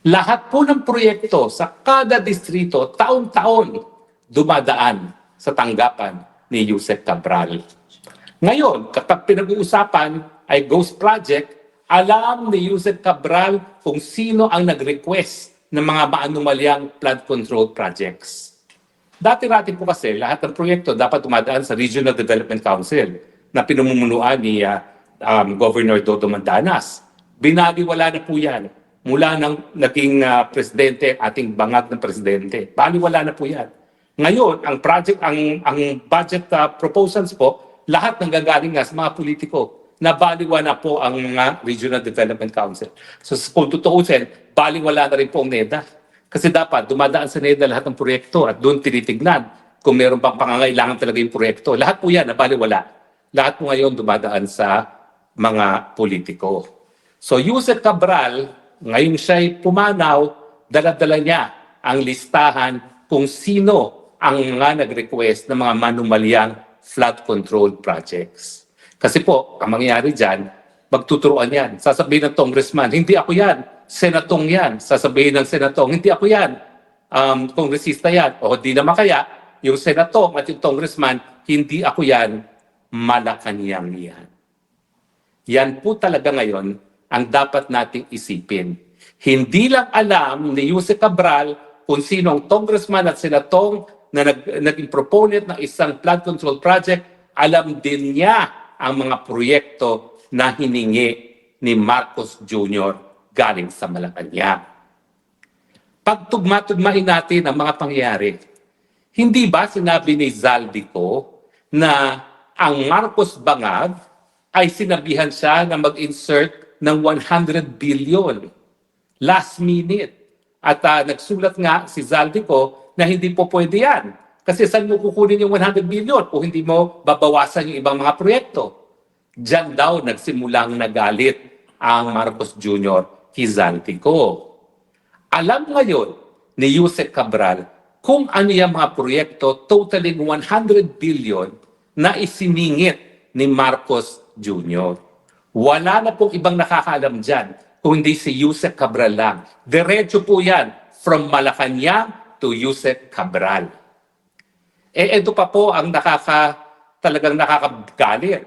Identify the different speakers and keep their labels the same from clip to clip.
Speaker 1: Lahat po ng proyekto sa kada distrito, taon-taon, dumadaan sa tanggapan ni Yusek Cabral. Ngayon, kapag pinag-uusapan ay ghost project, alam ni Yusek Cabral kung sino ang nag-request ng mga maanumalyang flood control projects. Dati-dati po kasi lahat ng proyekto dapat dumadaan sa Regional Development Council na pinamumunuan ni Governor Dodo Mandanas. Binaliwala na po yan mula nang naging presidente, ating bangag ng presidente. Baliwala na po yan. Ngayon, ang budget proposals po, lahat ng gagaling nga sa mga politiko na baliwala na po ang mga Regional Development Council. So kung tutuusin, baliwala na rin po ang NEDA. Kasi dapat dumadaan sa NEDA lahat ng proyekto at doon tinitignan kung meron pang pangangailangan talaga yung proyekto. Lahat po yan, nabaliwala. Lahat po ngayon dumadaan sa mga politiko. So Yusek Cabral, ngayon siya'y pumanaw, dala-dala niya ang listahan kung sino ang mga nag-request ng mga manumalyang flood control projects. Kasi po, ang mangyayari dyan, magtuturuan yan. Sasabihin ng congressman, hindi ako yan. Senatong yan. Sasabihin ng senatong, hindi ako yan. Kongresista yan. O di naman kaya, yung senatong at yung congressman, hindi ako yan. Malacanang yan. Yan po talaga ngayon ang dapat nating isipin. Hindi lang alam ni Yusek Cabral kung sino ang congressman at senatong na naging proponent ng isang flood control project, alam din niya ang mga proyekto na hiningi ni Marcos Jr. galing sa Malacanang. Pagtugma-tugmain natin ang mga pangyayari. Hindi ba sinabi ni Zaldico na ang Marcos Bangag ay sinabihan siya na mag-insert ng 100 billion last minute? At nagsulat nga si Zaldico na hindi po pwede yan. Kasi saan mo kukunin yung 100 billion kung hindi mo babawasan yung ibang mga proyekto? Diyan daw nagsimulang nagalit ang Marcos Jr. kay Zaldico. Alam ngayon ni Yusek Cabral kung ano yung mga proyekto totaling 100 billion na isiningit ni Marcos Jr. Wala na pong ibang nakakaalam dyan kung hindi si Yusek Cabral lang. Diretso po yan from Malacanang to Yusek Cabral. Ito pa po ang talagang nakakagalit.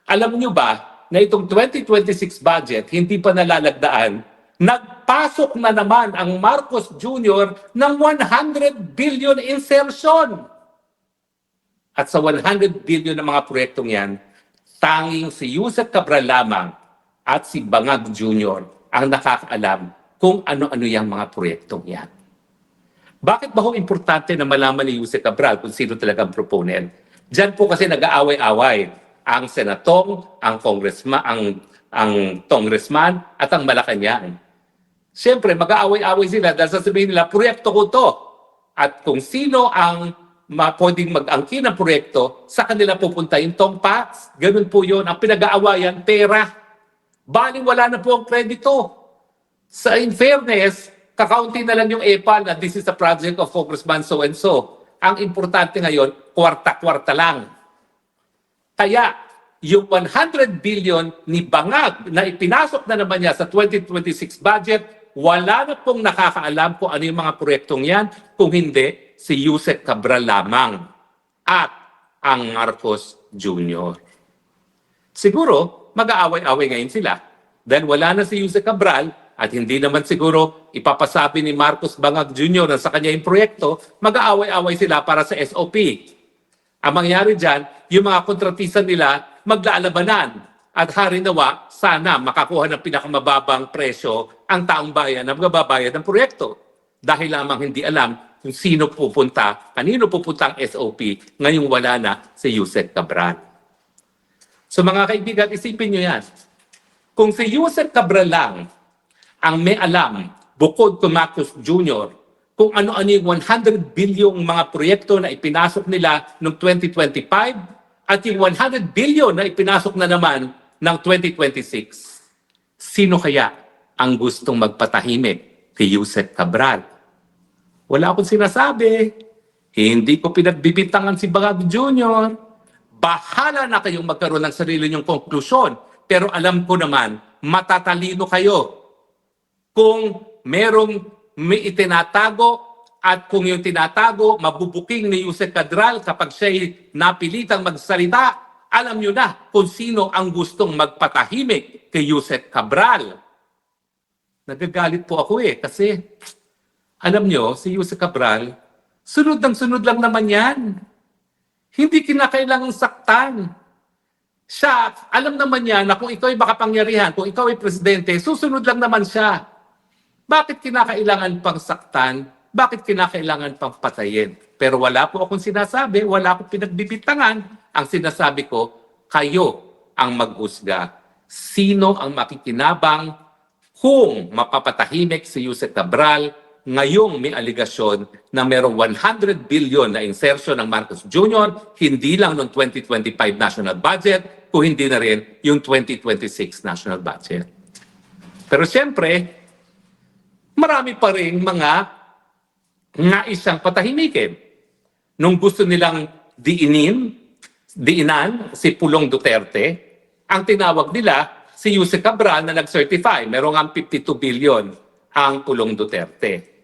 Speaker 1: Alam nyo ba na itong 2026 budget hindi pa nalalagdaan, nagpasok na naman ang Marcos Jr. ng 100 billion insertion. At sa 100 billion ng mga proyektong yan, tanging si Yusek Cabral lamang at si Bangag Jr. ang nakakaalam kung ano-ano yung mga proyektong yan. Bakit ba ho importante na malaman ni Yusek Cabral kung sino talaga ang proponent? Diyan po kasi nag-aaway-away ang senatong, ang congressman, ang congressman at ang Malacanang. Siyempre, mag-aaway-away sila dahil sasabihin nila, proyekto ko to. At kung sino ang pwedeng mag-angkin ng proyekto, sa kanila pupunta yung tongpats. Ganun po yun. Ang pinag-aawayan, pera. Bali, wala na po ang kredito. In fairness, kakaunti na lang yung EPAL na this is a project of Congressman so-and-so. Ang importante ngayon, kwarta-kwarta lang. Kaya, yung 100 billion ni Bangag na ipinasok na naman niya sa 2026 budget, wala na pong nakakaalam kung ano yung mga proyektong yan, kung hindi si Yusek Cabral lamang at ang Marcos Jr. Siguro, mag-aaway-away ngayon sila. Dahil wala na si Yusek Cabral at hindi naman siguro ipapasabi ni Marcos Bangag Jr. na sa kanya yung proyekto, mag-aaway-away sila para sa SOP. Ang mangyari dyan, yung mga kontratista nila maglalabanan at harinawa, sana makakuha ng pinakamababang presyo ang taong bayan na magbabayad ng proyekto. Dahil lamang hindi alam kung sino pupunta, kanino pupunta ang SOP, ngayong wala na si Yusek Cabral. So mga kaibigan, isipin nyo yan. Kung si Yusek Cabral lang ang may alam, bukod kay Marcos Jr., kung ano-ano yung 100 bilyong mga proyekto na ipinasok nila noong 2025 at yung 100 billion na ipinasok na naman ng 2026, sino kaya ang gustong magpatahimik kay Yusek Cabral? Wala akong sinasabi. Hindi ko pinagbibintangan si Bangag Jr. Bahala na kayong magkaroon ng sarili niyong konklusyon. Pero alam ko naman, matatalino kayo kung may itinatago at kung yung tinatago, mabubuking ni Yusek Cabral kapag siya'y napilitang magsalita, alam nyo na kung sino ang gustong magpatahimik kay Yusek Cabral. Nagagalit po ako kasi alam nyo, si Yusek Cabral, sunod lang naman yan. Hindi kinakailangang saktan. Siya, alam naman niya na kung ikaw ay makapangyarihan, kung ikaw ay presidente, susunod lang naman siya. Bakit kinakailangan pang saktan? Bakit kinakailangan pang patayin? Pero wala po akong sinasabi, wala akong pinagbibitangan. Ang sinasabi ko, kayo ang maghusga. Sino ang makikinabang kung mapapatahimik si Yusek Cabral ngayong may aligasyon na merong 100 billion na insertion ng Marcos Jr., hindi lang noong 2025 national budget, kung hindi na rin yung 2026 national budget. Pero siyempre, marami pa rin mga naisang patahimikin. Nung gusto nilang diinan si Pulong Duterte, ang tinawag nila si Yusek Cabral na nag-certify. Merong ang 52 billion ang Pulong Duterte.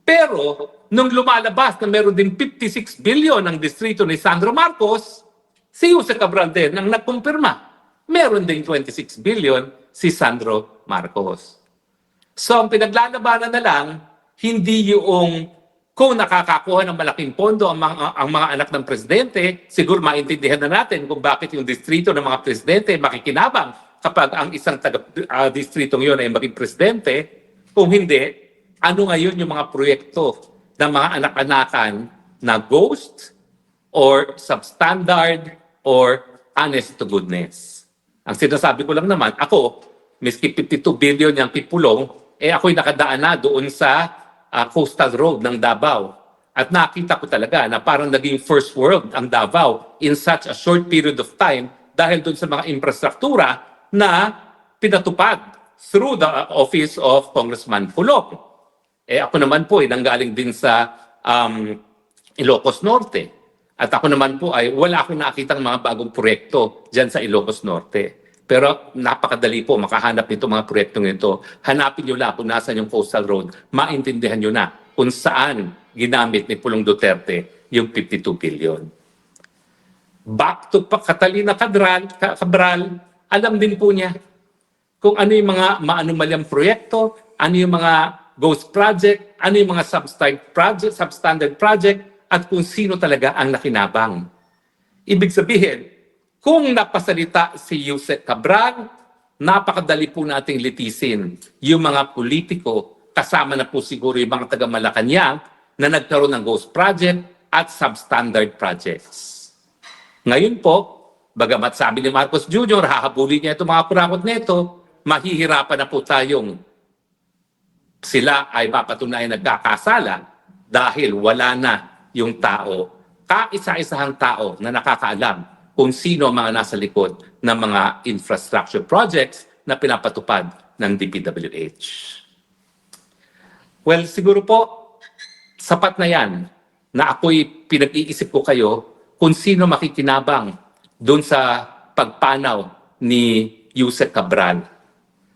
Speaker 1: Pero, nung lumalabas na meron din 56 billion ang distrito ni Sandro Marcos, si Yusek Cabral din ang nagkumpirma. Meron din 26 billion si Sandro Marcos. So, ang pinaglalabanan na lang, hindi yung kung nakakakuha ng malaking pondo ang mga anak ng presidente, siguro maintindihan na natin kung bakit yung distrito ng mga presidente makikinabang kapag ang isang distritong yun ay maging presidente. Kung hindi, ano ngayon yung mga proyekto ng mga anak-anakan na ghost or substandard or honest to goodness? Ang sinasabi ko lang naman, ako, miski 52 billion yung pipulong, ako'y nakadaan na doon sa coastal road ng Davao. At nakita ko talaga na parang naging first world ang Davao in such a short period of time dahil doon sa mga infrastruktura na pinatupad through the office of Congressman Pulong. Ako naman po nanggaling din sa Ilocos Norte. At ako naman po ay wala akong nakitang mga bagong proyekto dyan sa Ilocos Norte. Pero napakadali po makahanap nito mga proyektong ito. Hanapin nyo lang kung nasan yung coastal road. Maintindihan nyo na kung saan ginamit ni Pulong Duterte yung 52 billion. Back to Catalina Cabral, alam din po niya kung ano yung mga maanumalyang proyekto, ano yung mga ghost project, ano yung mga substandard project, at kung sino talaga ang nakinabang. Ibig sabihin, kung napasalita si Yusek Cabral, napakadali po nating litisin yung mga politiko, kasama na po siguro yung mga taga-Malacanang na nagkaroon ng ghost project at substandard projects. Ngayon po, bagamat sabi ni Marcos Jr., hahabulin niya itong mga kurakot nito, mahihirapan na po tayong sila ay mapatunayan nagkakasala dahil wala na yung tao, kaisa-isahang tao na nakakaalam kung sino ang mga nasa likod ng mga infrastructure projects na pinapatupad ng DPWH. Well, siguro po, sapat na yan na ako'y pinag-iisip ko kayo kung sino makikinabang doon sa pagpanaw ni Yusek Cabral.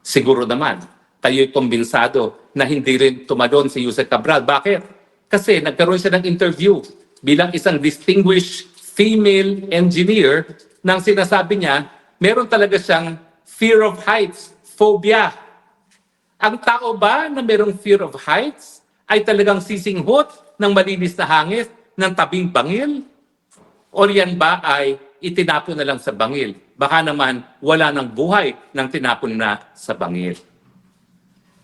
Speaker 1: Siguro naman, kayo'y kumbinsado na hindi rin tumadon si Yusek Cabral. Bakit? Kasi nagkaroon siya ng interview bilang isang distinguished female engineer nang sinasabi niya, meron talaga siyang fear of heights, phobia. Ang tao ba na merong fear of heights ay talagang sisinghot ng malinis na hangin ng tabing bangil? O yan ba ay itinapon na lang sa bangil? Baka naman wala ng buhay nang tinapon na sa bangil.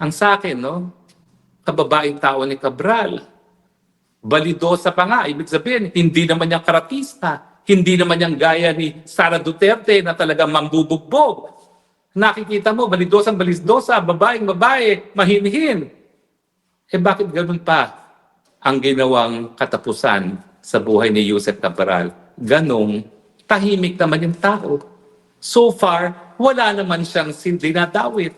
Speaker 1: Ang sa akin, kababaeng tao ni Cabral, balidosa pa nga, ibig sabihin, hindi naman niyang karatista, hindi naman niyang gaya ni Sara Duterte na talagang mambubugbog. Nakikita mo, balidosang balidosa, babaeng babae, mahinhin. Bakit ganun pa ang ginawang katapusan sa buhay ni Yusek Cabral? Ganong tahimik naman yung tao. So far, wala naman siyang dinadawit.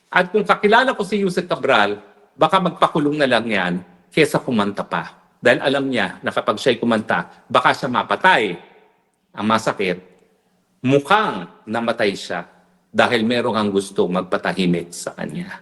Speaker 1: At kung kakilala ko si Yusek Cabral, baka magpakulong na lang yan kesa kumanta pa. Dahil alam niya na kapag siya'y kumanta, baka siya mapatay. Ang masakit, mukhang namatay siya dahil merong ang gusto magpatahimik sa kanya.